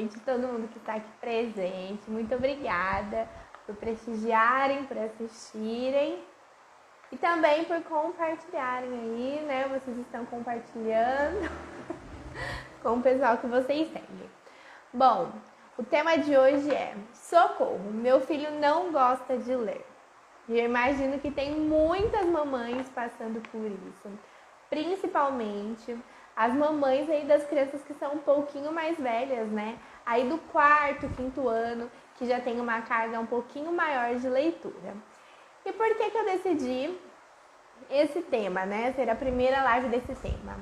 noite, todo mundo que está aqui presente. Muito obrigada por prestigiarem, por assistirem e também por compartilharem aí, né? Vocês estão compartilhando com o pessoal que vocês seguem. Bom, o tema de hoje é socorro, meu filho não gosta de ler. E eu imagino que tem muitas mamães passando por isso, principalmente as mamães aí das crianças que são um pouquinho mais velhas, né? Aí do 4º, 5º ano, que já tem uma carga um pouquinho maior de leitura. E por que eu decidi esse tema, né? Ser a primeira live desse tema?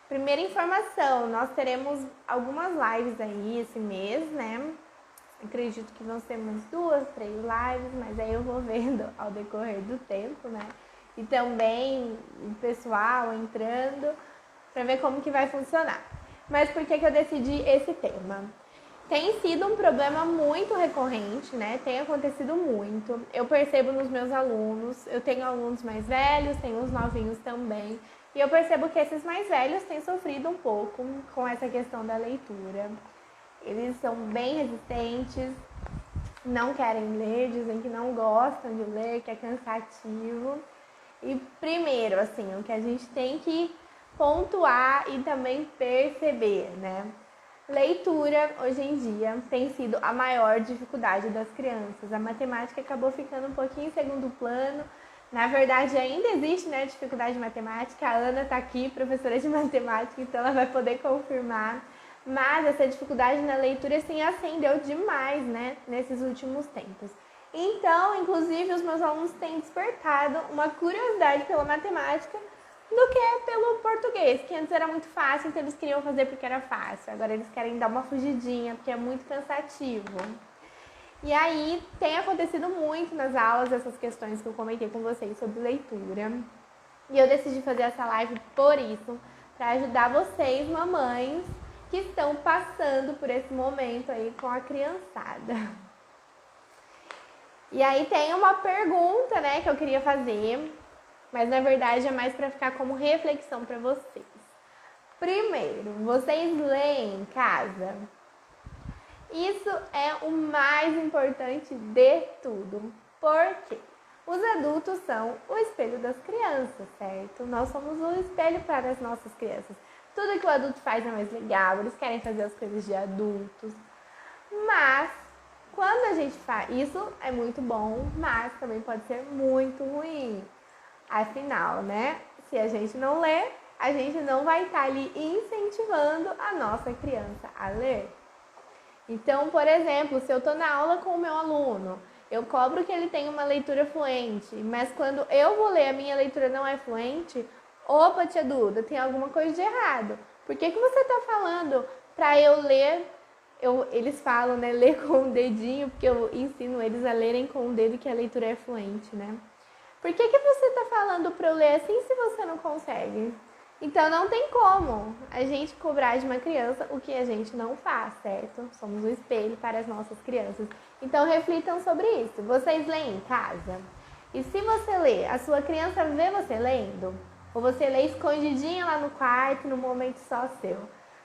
Primeira informação, nós teremos algumas lives aí esse mês, né? Acredito que vão ser umas 2, 3 lives, mas aí eu vou vendo ao decorrer do tempo, né? E também o pessoal entrando para ver como que vai funcionar. Mas por que eu decidi esse tema? Tem sido um problema muito recorrente, né? Tem acontecido muito. Eu percebo nos meus alunos, eu tenho alunos mais velhos, tenho uns novinhos também. E eu percebo que esses mais velhos têm sofrido um pouco com essa questão da leitura. Eles são bem resistentes, não querem ler, dizem que não gostam de ler, que é cansativo. E primeiro, assim, o que a gente tem que pontuar e também perceber, né? Leitura, hoje em dia, tem sido a maior dificuldade das crianças. A matemática acabou ficando um pouquinho em segundo plano. Na verdade, ainda existe, né, dificuldade de matemática. A Ana está aqui, professora de matemática, então ela vai poder confirmar. Mas essa dificuldade na leitura, assim, ascendeu demais, né, nesses últimos tempos. Então, inclusive, os meus alunos têm despertado uma curiosidade pela matemática do que pelo português, que antes era muito fácil, então eles queriam fazer porque era fácil. Agora eles querem dar uma fugidinha, porque é muito cansativo. E aí, tem acontecido muito nas aulas essas questões que eu comentei com vocês sobre leitura. E eu decidi fazer essa live por isso, para ajudar vocês, mamães, que estão passando por esse momento aí com a criançada. E aí tem uma pergunta, né, que eu queria fazer, mas na verdade é mais para ficar como reflexão para vocês. Primeiro, vocês leem em casa? Isso é o mais importante de tudo. Por quê? Os adultos são o espelho das crianças, certo? Nós somos o espelho para as nossas crianças. Tudo que o adulto faz é mais legal, eles querem fazer as coisas de adultos. Mas, quando a gente faz isso, é muito bom, mas também pode ser muito ruim. Afinal, né? Se a gente não lê, a gente não vai estar ali incentivando a nossa criança a ler. Então, por exemplo, se eu estou na aula com o meu aluno, eu cobro que ele tenha uma leitura fluente, mas quando eu vou ler, a minha leitura não é fluente. Opa, tia Duda, tem alguma coisa de errado. Por que você está falando para eu ler? Eles falam, né, ler com o dedinho, porque eu ensino eles a lerem com o dedo que a leitura é fluente, né? Por que você está falando para eu ler assim se você não consegue? Então não tem como a gente cobrar de uma criança o que a gente não faz, certo? Somos o espelho para as nossas crianças. Então reflitam sobre isso. Vocês leem em casa? E se você lê, a sua criança vê você lendo? Ou você lê escondidinha lá no quarto, no momento só seu?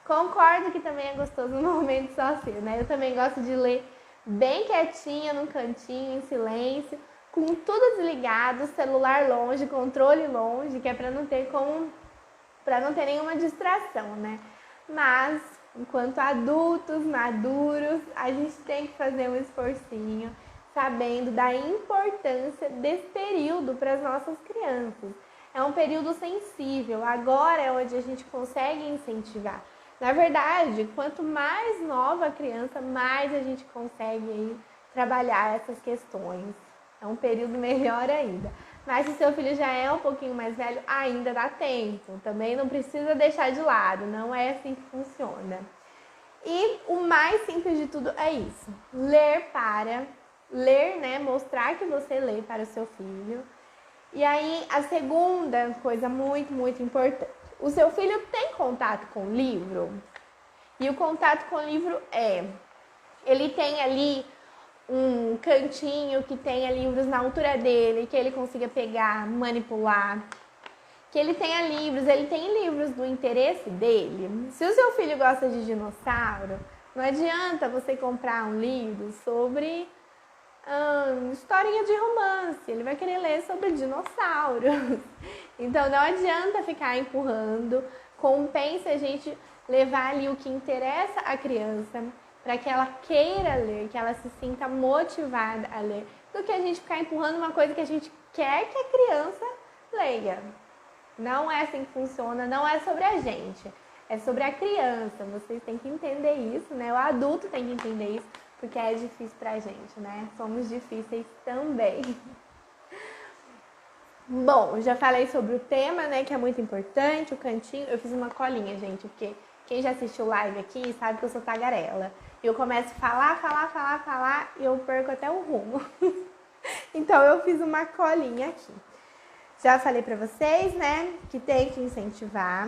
Concordo que também é gostoso no momento só seu, né? Eu também gosto de ler bem quietinha, num cantinho, em silêncio, com tudo desligado, celular longe, controle longe, que é para não ter nenhuma distração, né? Mas, enquanto adultos maduros, a gente tem que fazer um esforcinho, sabendo da importância desse período para as nossas crianças. É um período sensível, agora é onde a gente consegue incentivar. Na verdade, quanto mais nova a criança, mais a gente consegue aí trabalhar essas questões. É um período melhor ainda. Mas se seu filho já é um pouquinho mais velho, ainda dá tempo. Também não precisa deixar de lado, não é assim que funciona. E o mais simples de tudo é isso. Ler, né? Mostrar que você lê para o seu filho. E aí, a segunda coisa muito, muito importante. O seu filho tem contato com o livro? E o contato com o livro ele tem ali um cantinho que tenha livros na altura dele, que ele consiga pegar, manipular, que ele tem livros do interesse dele. Se o seu filho gosta de dinossauro, Não adianta você comprar um livro sobre historinha de romance, ele vai querer ler sobre dinossauros. Então não adianta ficar empurrando, compensa a gente levar ali o que interessa à criança, para que ela queira ler, que ela se sinta motivada a ler, do que a gente ficar empurrando uma coisa que a gente quer que a criança leia. Não é assim que funciona, não é sobre a gente, é sobre a criança. Vocês têm que entender isso, né? O adulto tem que entender isso, porque é difícil pra gente, né? Somos difíceis também. Bom, já falei sobre o tema, né, que é muito importante, o cantinho. Eu fiz uma colinha, gente, porque quem já assistiu live aqui sabe que eu sou tagarela. Eu começo a falar e eu perco até o rumo. Então eu fiz uma colinha aqui. Já falei pra vocês, né, que tem que incentivar.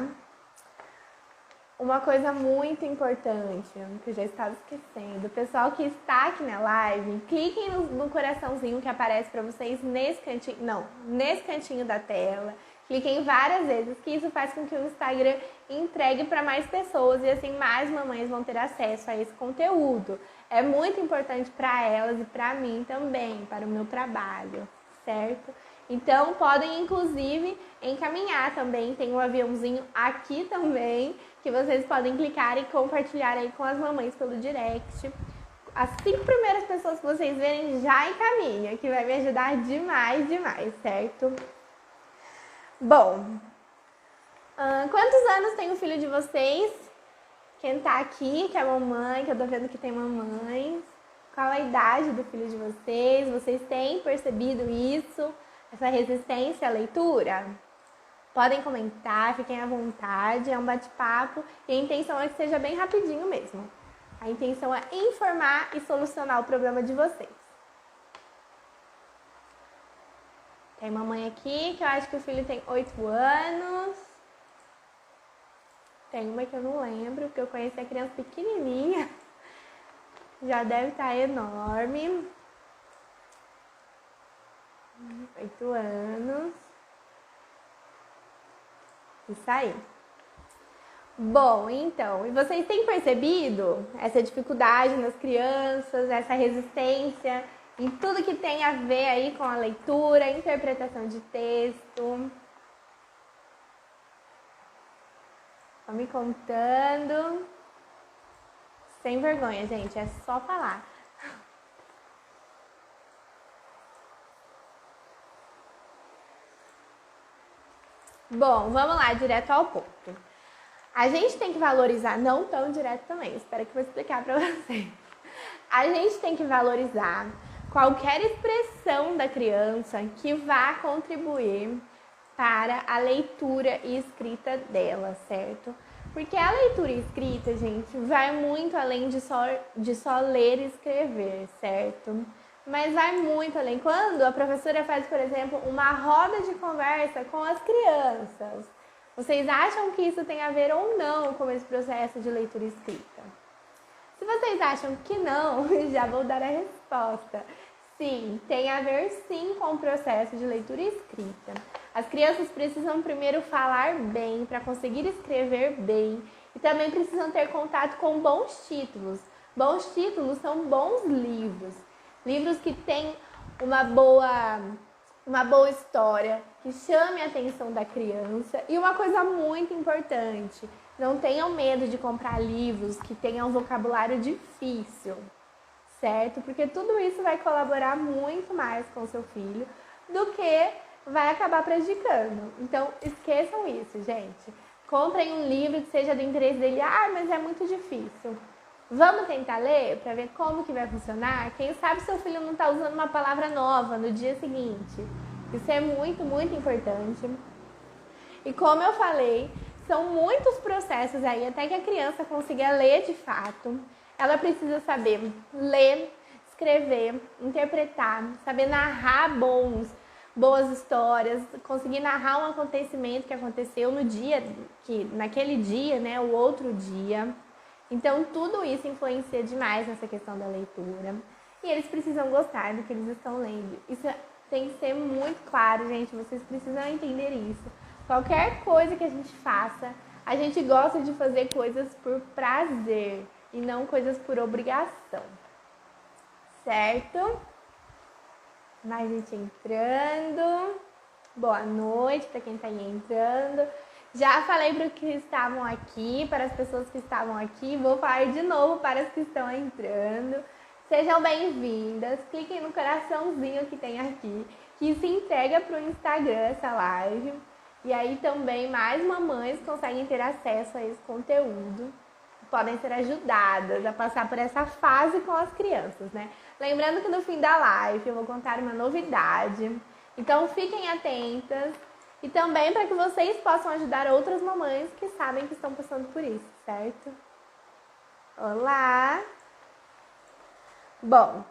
Uma coisa muito importante, que eu já estava esquecendo. O pessoal que está aqui na live, cliquem no coraçãozinho que aparece para vocês nesse cantinho da tela. Cliquem várias vezes, que isso faz com que o Instagram entregue para mais pessoas e assim mais mamães vão ter acesso a esse conteúdo. É muito importante para elas e para mim também, para o meu trabalho, certo? Então, podem, inclusive, encaminhar também. Tem um aviãozinho aqui também, que vocês podem clicar e compartilhar aí com as mamães pelo direct. As 5 primeiras pessoas que vocês verem, já encaminha, que vai me ajudar demais, certo? Bom, quantos anos tem o filho de vocês? Quem tá aqui, que é mamãe, que eu tô vendo que tem mamães. Qual a idade do filho de vocês? Vocês têm percebido isso? Essa resistência à leitura? Podem comentar, fiquem à vontade, é um bate-papo e a intenção é que seja bem rapidinho mesmo. A intenção é informar e solucionar o problema de vocês. Tem mamãe aqui que eu acho que o filho tem 8 anos. Tem uma que eu não lembro, porque eu conheci a criança pequenininha. Já deve estar enorme. 8 anos. Isso aí. Bom, então, e vocês têm percebido essa dificuldade nas crianças, essa resistência em tudo que tem a ver aí com a leitura, interpretação de texto? Estão me contando. Sem vergonha, gente, é só falar. Bom, vamos lá, direto ao ponto. A gente tem que valorizar, não tão direto também, espero que eu vou explicar pra vocês. A gente tem que valorizar qualquer expressão da criança que vá contribuir para a leitura e escrita dela, certo? Porque a leitura e escrita, gente, vai muito além de só ler e escrever, certo? Mas vai muito além. Quando a professora faz, por exemplo, uma roda de conversa com as crianças, vocês acham que isso tem a ver ou não com esse processo de leitura e escrita? Se vocês acham que não, já vou dar a resposta. Sim, tem a ver sim com o processo de leitura e escrita. As crianças precisam primeiro falar bem para conseguir escrever bem e também precisam ter contato com bons títulos. Bons títulos são bons livros. Livros que têm uma boa história, que chame a atenção da criança. E uma coisa muito importante, não tenham medo de comprar livros que tenham um vocabulário difícil, certo? Porque tudo isso vai colaborar muito mais com o seu filho do que vai acabar prejudicando. Então, esqueçam isso, gente. Comprem um livro que seja do interesse dele. Ah, mas é muito difícil. Vamos tentar ler para ver como que vai funcionar? Quem sabe seu filho não está usando uma palavra nova no dia seguinte. Isso é muito, muito importante. E como eu falei, são muitos processos aí até que a criança consiga ler de fato. Ela precisa saber ler, escrever, interpretar, saber narrar boas histórias, conseguir narrar um acontecimento que aconteceu naquele dia, né, o outro dia. Então, tudo isso influencia demais nessa questão da leitura. E eles precisam gostar do que eles estão lendo. Isso tem que ser muito claro, gente. Vocês precisam entender isso. Qualquer coisa que a gente faça, a gente gosta de fazer coisas por prazer. e não coisas por obrigação, certo? Mais gente entrando. Boa noite para quem está aí entrando. Já falei para os que estavam aqui, para as pessoas que estavam aqui, vou falar de novo para as que estão entrando. Sejam bem-vindas, cliquem no coraçãozinho que tem aqui, que se entrega para o Instagram essa live. E aí também mais mamães conseguem ter acesso a esse conteúdo. Podem ser ajudadas a passar por essa fase com as crianças, né? Lembrando que no fim da live eu vou contar uma novidade. Então fiquem atentas. E também para que vocês possam ajudar outras mamães que sabem que estão passando por isso, certo? Olá! Bom,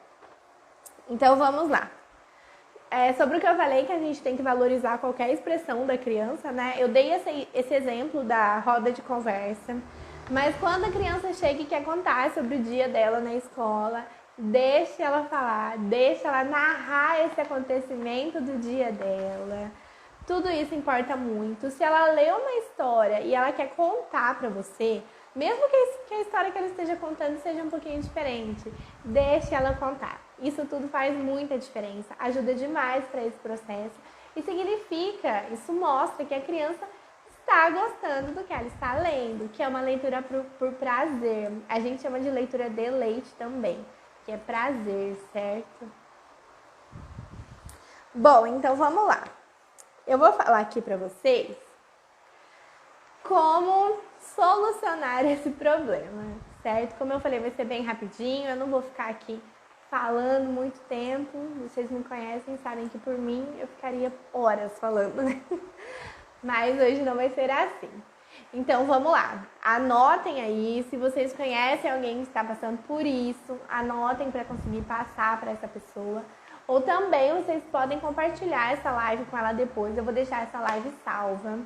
então vamos lá. Sobre o que eu falei, que a gente tem que valorizar qualquer expressão da criança, né? Eu dei esse exemplo da roda de conversa. Mas quando a criança chega e quer contar sobre o dia dela na escola, deixe ela falar, deixe ela narrar esse acontecimento do dia dela. Tudo isso importa muito. Se ela lê uma história e ela quer contar para você, mesmo que a história que ela esteja contando seja um pouquinho diferente, deixe ela contar. Isso tudo faz muita diferença, ajuda demais para esse processo e significa, isso mostra que a criança está gostando do que ela está lendo, que é uma leitura por prazer. A gente chama de leitura de leite também, que é prazer, certo? Bom, então vamos lá. Eu vou falar aqui para vocês como solucionar esse problema, certo? Como eu falei, vai ser bem rapidinho, eu não vou ficar aqui falando muito tempo. Vocês me conhecem, sabem que por mim eu ficaria horas falando, né? Mas hoje não vai ser assim. Então vamos lá, anotem aí, se vocês conhecem alguém que está passando por isso, anotem para conseguir passar para essa pessoa. Ou também vocês podem compartilhar essa live com ela depois. Eu vou deixar essa live salva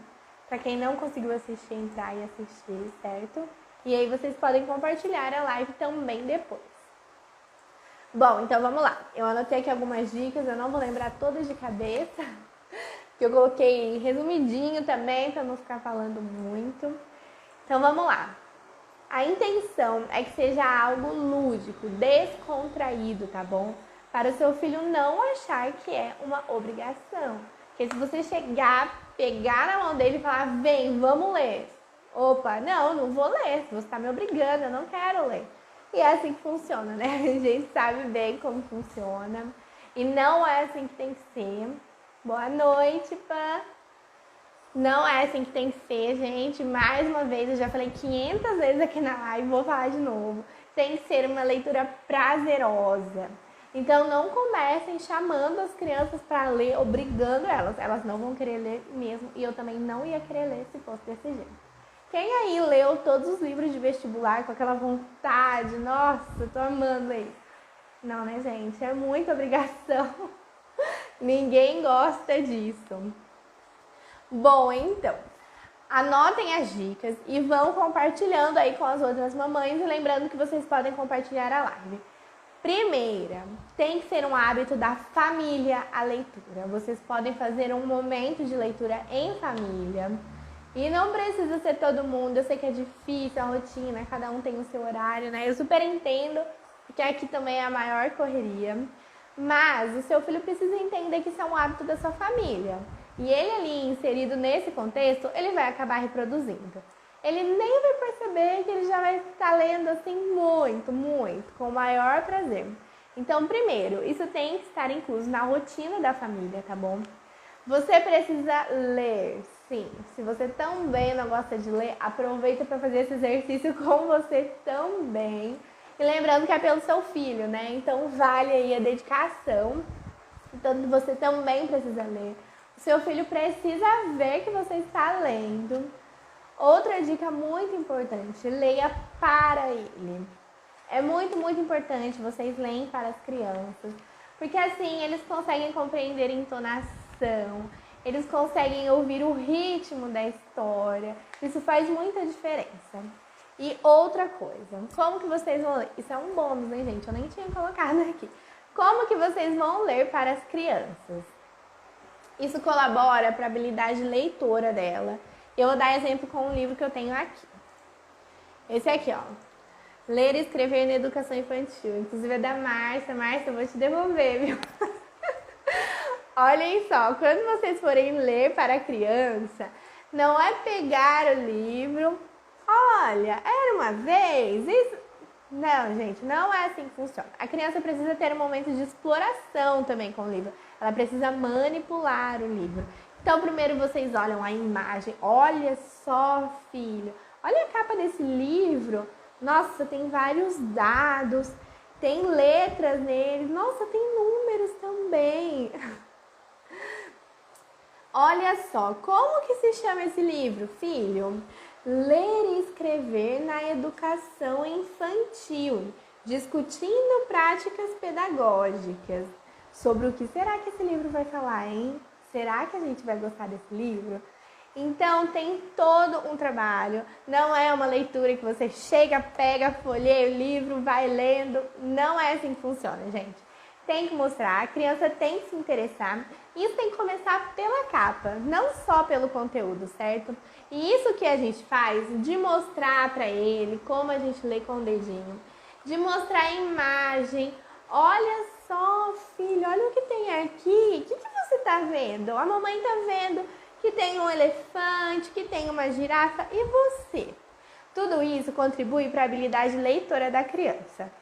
para quem não conseguiu assistir, entrar e assistir, certo? E aí vocês podem compartilhar a live também depois. Bom, então vamos lá. Eu anotei aqui algumas dicas, eu não vou lembrar todas de cabeça, que eu coloquei resumidinho também para não ficar falando muito. Então vamos lá. A intenção é que seja algo lúdico, descontraído, tá bom? Para o seu filho não achar que é uma obrigação. Porque se você chegar, pegar na mão dele e falar, vem, vamos ler. Opa, não vou ler, você está me obrigando, eu não quero ler. E é assim que funciona, né? A gente sabe bem como funciona. E não é assim que tem que ser. Boa noite, Pã. Não é assim que tem que ser, gente. Mais uma vez, eu já falei 500 vezes aqui na live, vou falar de novo. Tem que ser uma leitura prazerosa. Então, não comecem chamando as crianças para ler, obrigando elas. Elas não vão querer ler mesmo. E eu também não ia querer ler se fosse desse jeito. Quem aí leu todos os livros de vestibular com aquela vontade? Nossa, tô amando isso. Não, né, gente? É muita obrigação. Ninguém gosta disso. Bom, então, anotem as dicas e vão compartilhando aí com as outras mamães. E lembrando que vocês podem compartilhar a live. Primeira, tem que ser um hábito da família a leitura. Vocês podem fazer um momento de leitura em família. E não precisa ser todo mundo. Eu sei que é difícil a rotina, cada um tem o seu horário, né? Eu super entendo, porque aqui também é a maior correria. Mas o seu filho precisa entender que isso é um hábito da sua família. E ele ali inserido nesse contexto, ele vai acabar reproduzindo. Ele nem vai perceber que ele já vai estar lendo assim muito, com o maior prazer. Então, primeiro, isso tem que estar incluso na rotina da família, tá bom? Você precisa ler, sim. Se você também não gosta de ler, aproveita para fazer esse exercício com você também. E lembrando que é pelo seu filho, né? Então, vale aí a dedicação. Então, você também precisa ler. O seu filho precisa ver que você está lendo. Outra dica muito importante, leia para ele. É muito importante vocês leem para as crianças, porque assim eles conseguem compreender a entonação, eles conseguem ouvir o ritmo da história. Isso faz muita diferença. E outra coisa, como que vocês vão ler? Isso é um bônus, hein, gente? Eu nem tinha colocado aqui. Como que vocês vão ler para as crianças? Isso colabora para a habilidade leitora dela. Eu vou dar exemplo com um livro que eu tenho aqui. Esse aqui, ó. Ler e escrever na educação infantil. Inclusive é da Márcia. Márcia, eu vou te devolver, viu? Olhem só, quando vocês forem ler para a criança, não é pegar o livro, olha, era uma vez, isso... Não, gente, não é assim que funciona. A criança precisa ter um momento de exploração também com o livro. Ela precisa manipular o livro. Então, primeiro vocês olham a imagem. Olha só, filho, olha a capa desse livro. Nossa, tem vários dados, tem letras nele. Nossa, tem números também. Olha só, como que se chama esse livro, filho? Ler e escrever na educação infantil, discutindo práticas pedagógicas. Sobre o que será que esse livro vai falar, hein? Será que a gente vai gostar desse livro? Então, tem todo um trabalho. Não é uma leitura que você chega, pega, folheia o livro, vai lendo. Não é assim que funciona, gente. Tem que mostrar, a criança tem que se interessar. Isso tem que começar pela capa, não só pelo conteúdo, certo? E isso que a gente faz, de mostrar para ele como a gente lê com o dedinho, de mostrar a imagem. Olha só, filho, olha o que tem aqui. O que você tá vendo? A mamãe tá vendo que tem um elefante, que tem uma girafa. E você? Tudo isso contribui para a habilidade leitora da criança.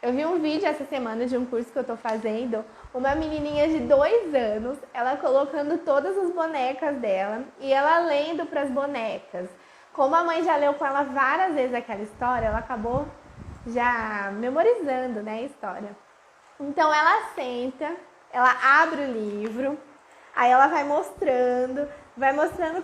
Eu vi um vídeo essa semana de um curso que eu tô fazendo, uma menininha de 2 anos, ela colocando todas as bonecas dela e ela lendo para as bonecas. Como a mãe já leu com ela várias vezes aquela história, ela acabou já memorizando, né, a história. Então ela senta, ela abre o livro, aí ela vai mostrando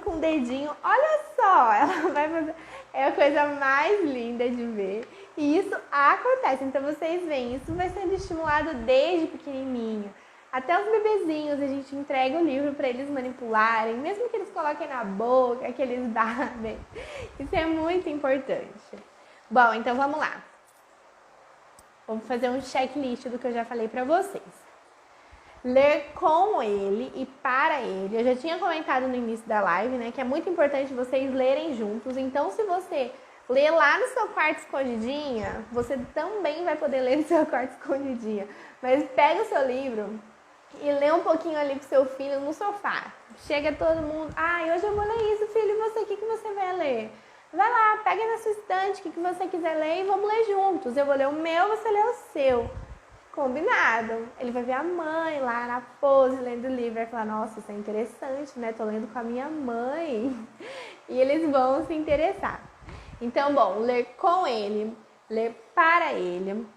com o dedinho, olha só, ela vai fazer, é a coisa mais linda de ver. E isso acontece, então vocês veem, isso vai sendo estimulado desde pequenininho. Até os bebezinhos, a gente entrega o livro para eles manipularem, mesmo que eles coloquem na boca, que eles babem. Isso é muito importante. Bom, então vamos lá. Vamos fazer um checklist do que eu já falei para vocês. Ler com ele e para ele. Eu já tinha comentado no início da live, né, que é muito importante vocês lerem juntos. Então, se você ler lá no seu quarto escondidinha, você também vai poder ler no seu quarto escondidinha. Mas pega o seu livro e lê um pouquinho ali com seu filho no sofá. Chega todo mundo, hoje eu vou ler isso, filho, e você, o que você vai ler? Vai lá, pega na sua estante o que você quiser ler e vamos ler juntos. Eu vou ler o meu, você lê o seu. Combinado. Ele vai ver a mãe lá na pose, lendo o livro, vai falar, nossa, isso é interessante, né? Tô lendo com a minha mãe. E eles vão se interessar. Então, bom, ler com ele, ler para ele.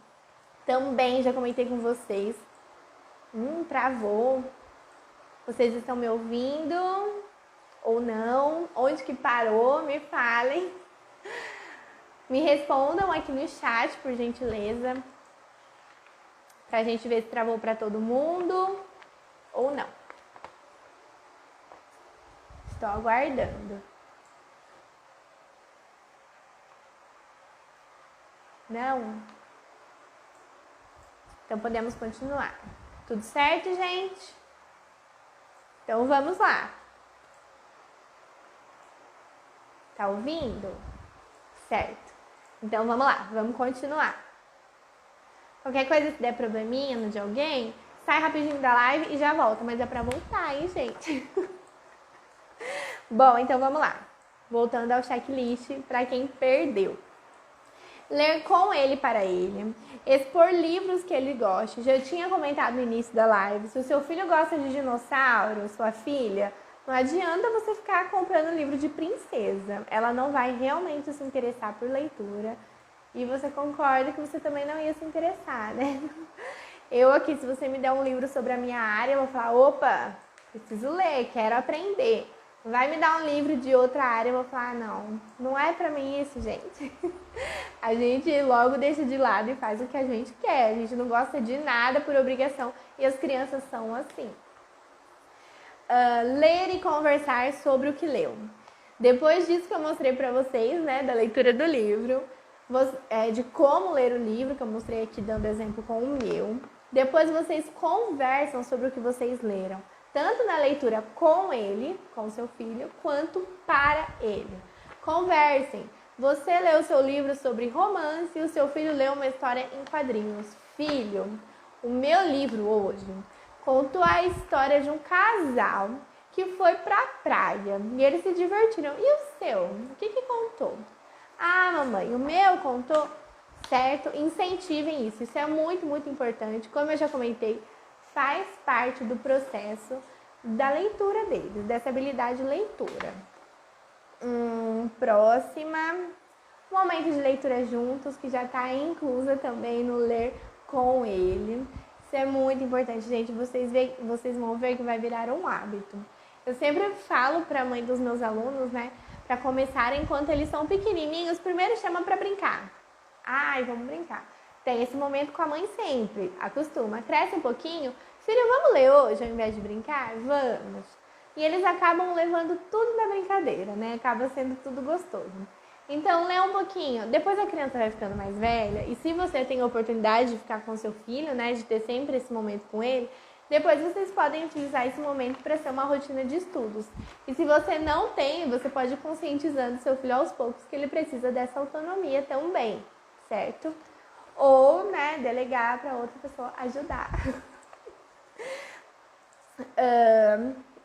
Também já comentei com vocês. Travou. Vocês estão me ouvindo ou não? Onde que parou? Me falem. Me respondam aqui no chat, por gentileza. Pra gente ver se travou para todo mundo ou não. Estou aguardando. Não? Então podemos continuar. Tudo certo, gente? Então vamos lá. Tá ouvindo? Certo. Então vamos lá, vamos continuar. Qualquer coisa, se der probleminha no de alguém, sai rapidinho da live e já volta. Mas é pra voltar, hein, gente? Bom, então vamos lá. Voltando ao checklist para quem perdeu. Ler com ele para ele. Expor livros que ele goste. Já tinha comentado no início da live. Se o seu filho gosta de dinossauro, sua filha, não adianta você ficar comprando livro de princesa. Ela não vai realmente se interessar por leitura. E você concorda que você também não ia se interessar, né? Eu aqui, se você me der um livro sobre a minha área, eu vou falar, opa, preciso ler, quero aprender. Vai me dar um livro de outra área, eu vou falar, não é pra mim isso, gente. A gente logo deixa de lado e faz o que a gente quer. A gente não gosta de nada por obrigação. E as crianças são assim. Ler e conversar sobre o que leu. Depois disso que eu mostrei pra vocês, né, da leitura do livro, de como ler o livro, que eu mostrei aqui dando exemplo com o meu. Depois vocês conversam sobre o que vocês leram, tanto na leitura com ele, com seu filho, quanto para ele. Conversem, Você leu o seu livro sobre romance e o seu filho leu uma história em quadrinhos. Filho, o meu livro hoje contou a história de um casal que foi pra praia e eles se divertiram. E o seu? O que contou? Ah, mamãe, o meu contou, certo? Incentivem isso. Isso é muito, muito importante. Como eu já comentei, faz parte do processo da leitura deles, dessa habilidade de leitura. Próxima. Momento de leitura juntos, que já está inclusa também no ler com ele. Isso é muito importante, gente. Vocês vão ver que vai virar um hábito. Eu sempre falo para a mãe dos meus alunos, né? Para começarem, enquanto eles são pequenininhos, primeiro chama para brincar. Ai, vamos brincar. Tem esse momento com a mãe sempre. Acostuma. Cresce um pouquinho. Filho, vamos ler hoje ao invés de brincar? Vamos. E eles acabam levando tudo na brincadeira, né? Acaba sendo tudo gostoso. Então, lê um pouquinho. Depois a criança vai ficando mais velha. E se você tem a oportunidade de ficar com seu filho, né? De ter sempre esse momento com ele, depois vocês podem utilizar esse momento para ser uma rotina de estudos. E se você não tem, você pode ir conscientizando seu filho aos poucos que ele precisa dessa autonomia também, certo? Ou, né, delegar para outra pessoa ajudar.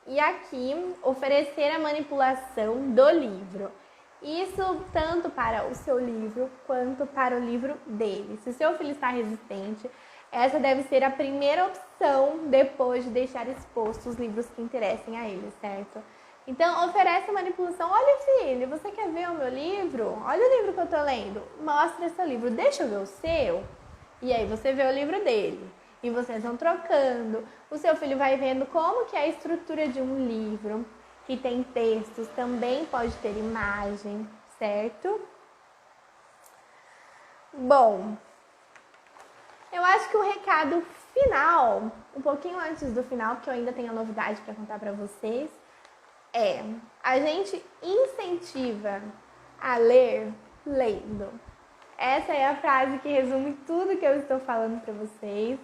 E aqui, oferecer a manipulação do livro. Isso tanto para o seu livro quanto para o livro dele. Se o seu filho está resistente, essa deve ser a primeira opção depois de deixar expostos os livros que interessem a ele, certo? Então, oferece a manipulação. Olha, filho, você quer ver o meu livro? Olha o livro que eu tô lendo. Mostra seu livro. Deixa eu ver o seu. E aí você vê o livro dele. E vocês vão trocando. O seu filho vai vendo como que é a estrutura de um livro, que tem textos, também pode ter imagem, certo? Bom, eu acho que o recado final, um pouquinho antes do final, porque eu ainda tenho a novidade para contar para vocês, a gente incentiva a ler lendo. Essa é a frase que resume tudo que eu estou falando para vocês.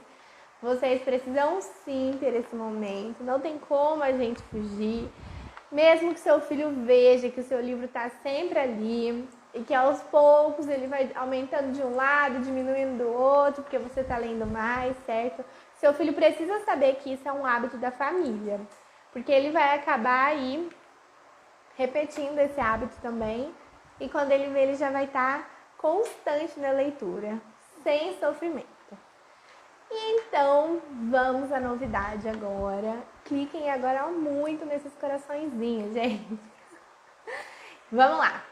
Vocês precisam sim ter esse momento, não tem como a gente fugir. Mesmo que seu filho veja que o seu livro está sempre ali e que aos poucos ele vai aumentando de um lado, diminuindo do outro, porque você está lendo mais, certo? Seu filho precisa saber que isso é um hábito da família, porque ele vai acabar aí repetindo esse hábito também e quando ele vê, ele já vai estar constante na leitura, sem sofrimento. E então, vamos à novidade agora. Cliquem agora muito nesses coraçõezinhos, gente. Vamos lá.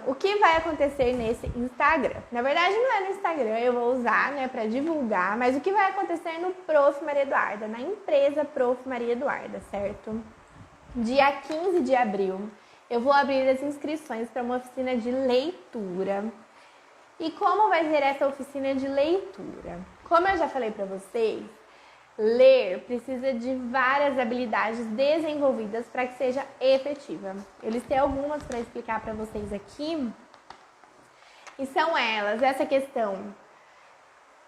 O que vai acontecer nesse Instagram? Na verdade, não é no Instagram, eu vou usar, né, para divulgar, mas o que vai acontecer no Prof. Maria Eduarda, na empresa Prof. Maria Eduarda, certo? Dia 15 de abril, eu vou abrir as inscrições para uma oficina de leitura. E como vai ser essa oficina de leitura? Como eu já falei para vocês, ler precisa de várias habilidades desenvolvidas para que seja efetiva. Eu listei algumas para explicar para vocês aqui. E são elas, essa questão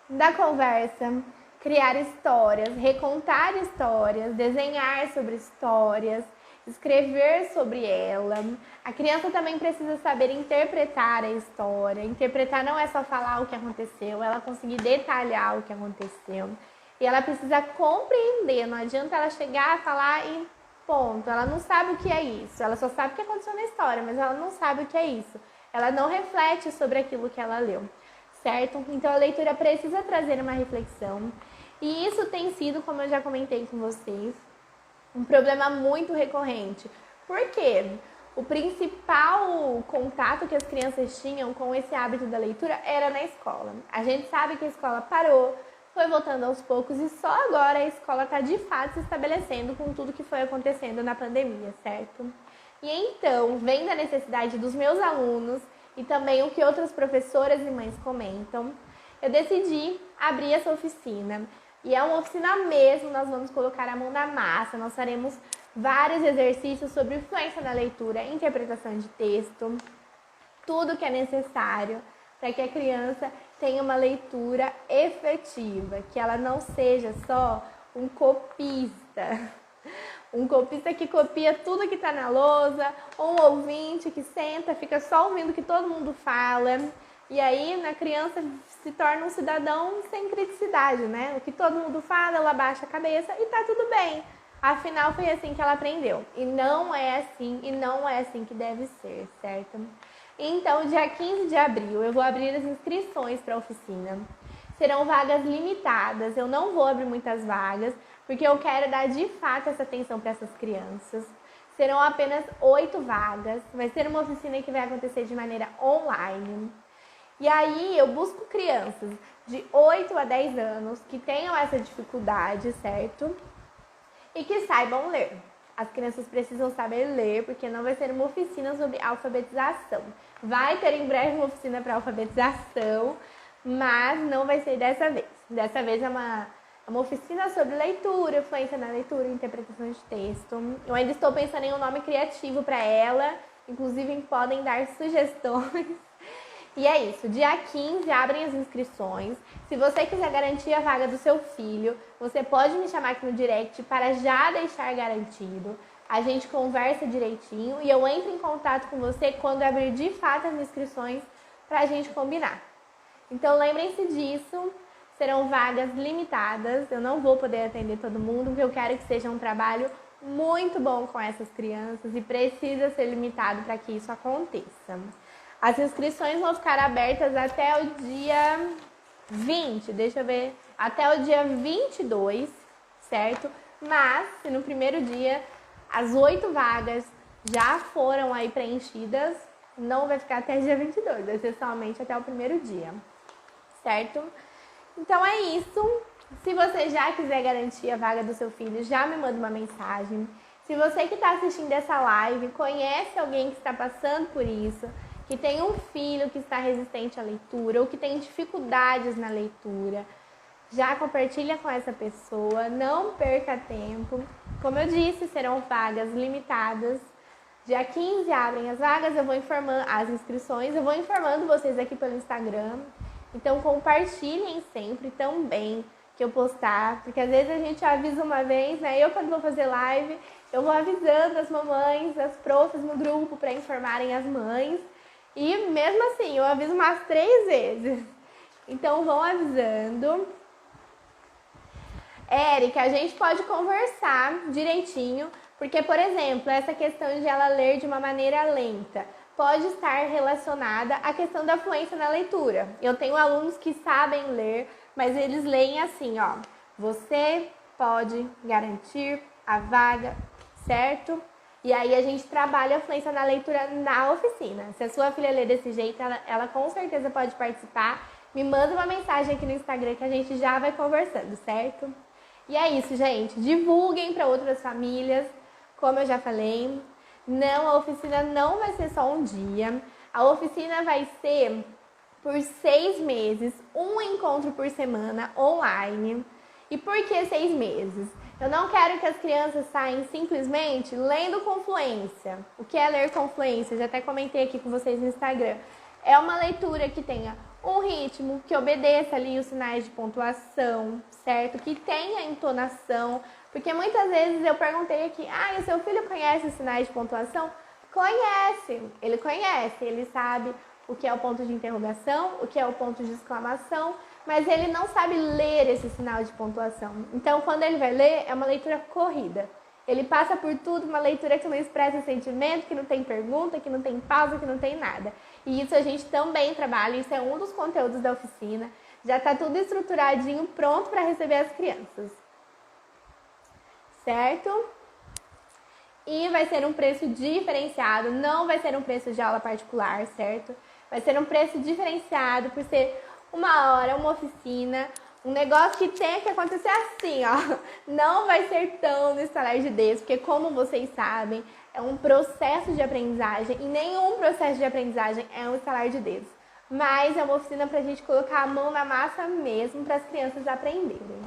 da conversa, criar histórias, recontar histórias, desenhar sobre histórias, escrever sobre ela. A criança também precisa saber interpretar a história. Interpretar não é só falar o que aconteceu, ela conseguir detalhar o que aconteceu. E ela precisa compreender, não adianta ela chegar a falar e ponto. Ela não sabe o que é isso, ela só sabe o que aconteceu na história, mas ela não sabe o que é isso. Ela não reflete sobre aquilo que ela leu, certo? Então a leitura precisa trazer uma reflexão. E isso tem sido, como eu já comentei com vocês, um problema muito recorrente. Por quê? O principal contato que as crianças tinham com esse hábito da leitura era na escola. A gente sabe que a escola parou, foi voltando aos poucos e só agora a escola está de fato se estabelecendo com tudo que foi acontecendo na pandemia, certo? E então, vendo a necessidade dos meus alunos e também o que outras professoras e mães comentam, eu decidi abrir essa oficina. E é uma oficina mesmo, nós vamos colocar a mão na massa, nós faremos vários exercícios sobre influência na leitura, interpretação de texto, tudo que é necessário para que a criança tenha uma leitura efetiva, que ela não seja só um copista. Um copista que copia tudo que tá na lousa, ou um ouvinte que senta, fica só ouvindo o que todo mundo fala. E aí, na criança se torna um cidadão sem criticidade, né? O que todo mundo fala, ela baixa a cabeça e tá tudo bem. Afinal, foi assim que ela aprendeu. E não é assim que deve ser, certo? Então, dia 15 de abril, eu vou abrir as inscrições para a oficina. Serão vagas limitadas, eu não vou abrir muitas vagas, porque eu quero dar de fato essa atenção para essas crianças. Serão apenas 8 vagas, vai ser uma oficina que vai acontecer de maneira online. E aí eu busco crianças de 8 a 10 anos que tenham essa dificuldade, certo? E que saibam ler. As crianças precisam saber ler, porque não vai ser uma oficina sobre alfabetização. Vai ter em breve uma oficina para alfabetização, mas não vai ser dessa vez. Dessa vez é uma oficina sobre leitura, fluência na leitura, interpretação de texto. Eu ainda estou pensando em um nome criativo para ela, inclusive podem dar sugestões. E é isso, dia 15 abrem as inscrições. Se você quiser garantir a vaga do seu filho, você pode me chamar aqui no direct para já deixar garantido. A gente conversa direitinho e eu entro em contato com você quando abrir de fato as inscrições para a gente combinar. Então lembrem-se disso, serão vagas limitadas, eu não vou poder atender todo mundo, porque eu quero que seja um trabalho muito bom com essas crianças e precisa ser limitado para que isso aconteça. As inscrições vão ficar abertas até o dia 20, deixa eu ver, até o dia 22, certo? Mas, se no primeiro dia as 8 vagas já foram aí preenchidas, não vai ficar até dia 22, vai ser somente até o primeiro dia, certo? Então é isso. Se você já quiser garantir a vaga do seu filho, já me manda uma mensagem. Se você que está assistindo essa live conhece alguém que está passando por isso, que tem um filho que está resistente à leitura ou que tem dificuldades na leitura, já compartilha com essa pessoa, não perca tempo. Como eu disse, serão vagas limitadas. Dia 15 abrem as vagas, eu vou informando as inscrições, eu vou informando vocês aqui pelo Instagram. Então compartilhem sempre também que eu postar, porque às vezes a gente avisa uma vez, né? Eu quando vou fazer live, eu vou avisando as mamães, as profs no grupo para informarem as mães. E mesmo assim, eu aviso umas 3 vezes. Então vão avisando. Érica, a gente pode conversar direitinho, porque, por exemplo, essa questão de ela ler de uma maneira lenta pode estar relacionada à questão da fluência na leitura. Eu tenho alunos que sabem ler, mas eles leem assim, ó. Você pode garantir a vaga, certo? E aí a gente trabalha a fluência na leitura na oficina. Se a sua filha ler desse jeito, ela com certeza pode participar. Me manda uma mensagem aqui no Instagram que a gente já vai conversando, certo? E é isso, gente. Divulguem para outras famílias. Como eu já falei, não, a oficina não vai ser só um dia. A oficina vai ser por 6 meses, um encontro por semana online. E por que 6 meses? Eu não quero que as crianças saiam simplesmente lendo com fluência. O que é ler com fluência? Eu já até comentei aqui com vocês no Instagram. É uma leitura que tenha um ritmo, que obedeça ali os sinais de pontuação, certo? Que tenha entonação. Porque muitas vezes eu perguntei aqui, o seu filho conhece os sinais de pontuação? Conhece, ele sabe o que é o ponto de interrogação, o que é o ponto de exclamação, mas ele não sabe ler esse sinal de pontuação. Então, quando ele vai ler, é uma leitura corrida. Ele passa por tudo, uma leitura que não expressa sentimento, que não tem pergunta, que não tem pausa, que não tem nada. E isso a gente também trabalha, isso é um dos conteúdos da oficina. Já está tudo estruturadinho, pronto para receber as crianças. Certo? E vai ser um preço diferenciado, não vai ser um preço de aula particular, certo? Vai ser um preço diferenciado por ser uma hora, uma oficina, um negócio que tem que acontecer assim, ó. Não vai ser tão no estalar de dedos, porque como vocês sabem, é um processo de aprendizagem e nenhum processo de aprendizagem é um estalar de dedos. Mas é uma oficina pra gente colocar a mão na massa mesmo para as crianças aprenderem.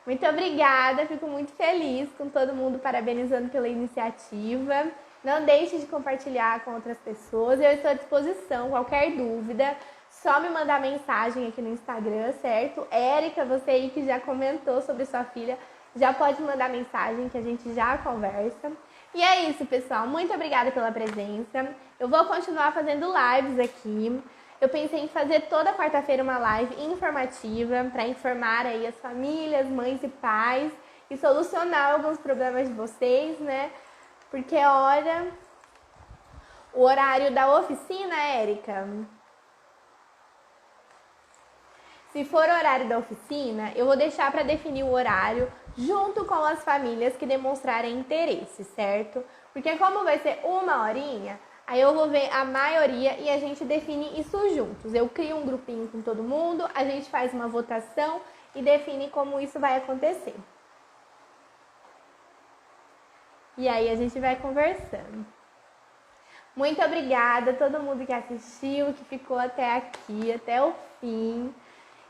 Muito obrigada, fico muito feliz com todo mundo parabenizando pela iniciativa. Não deixe de compartilhar com outras pessoas. Eu estou à disposição, qualquer dúvida, só me mandar mensagem aqui no Instagram, certo? Érica, você aí que já comentou sobre sua filha, já pode mandar mensagem que a gente já conversa. E é isso, pessoal. Muito obrigada pela presença. Eu vou continuar fazendo lives aqui. Eu pensei em fazer toda quarta-feira uma live informativa para informar aí as famílias, mães e pais e solucionar alguns problemas de vocês, né? Porque olha, o horário da oficina, Érica. Se for o horário da oficina, eu vou deixar para definir o horário junto com as famílias que demonstrarem interesse, certo? Porque como vai ser uma horinha, aí eu vou ver a maioria e a gente define isso juntos. Eu crio um grupinho com todo mundo, a gente faz uma votação e define como isso vai acontecer. E aí a gente vai conversando. Muito obrigada a todo mundo que assistiu, que ficou até aqui, até o fim.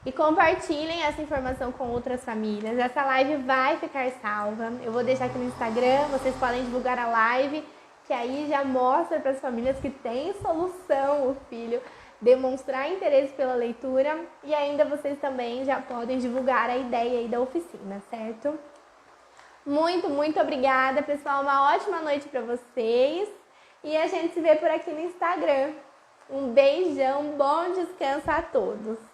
E compartilhem essa informação com outras famílias. Essa live vai ficar salva. Eu vou deixar aqui no Instagram, vocês podem divulgar a live, que aí já mostra para as famílias que tem solução o filho demonstrar interesse pela leitura. E ainda vocês também já podem divulgar a ideia aí da oficina, certo? Muito, muito obrigada, pessoal. Uma ótima noite para vocês. E a gente se vê por aqui no Instagram. Um beijão, bom descanso a todos.